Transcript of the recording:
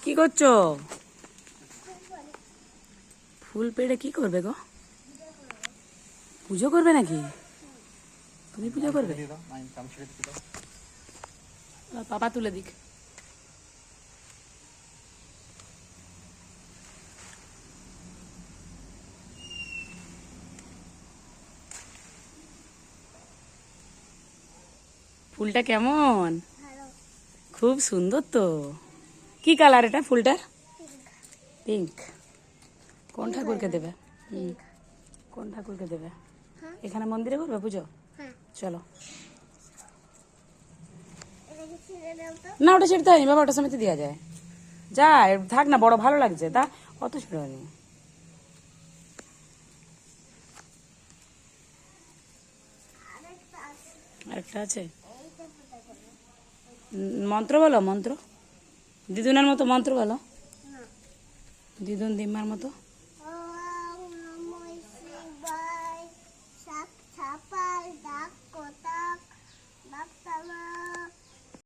কি করছো? ফুল পেড়ে কি করবে গো? পুজো করবে নাকি? তুমি পুজো করবে? পাপা তুলে দিক। ফুলটা কেমন? খুব সুন্দর তো। কি কালার এটা ফুলটার? পিঙ্ক। কোন ঠাকুরকে দেবে? কোন ঠাকুরকে দেবে? এখানে মন্দিরে করবে পুজো? চলো। না ওটা ছেড়তে হয়নি বাবা, ওটা সমেত দেওয়া যায়। যা থাক না, বড় ভালো লাগছে তা। অত ছেড়ে হয়নি। আরেকটা আছে। মন্ত্র বলো, মন্ত্র। দিদুনের মতো মন্ত্র বলো। দিদুন দিম্মার মতো।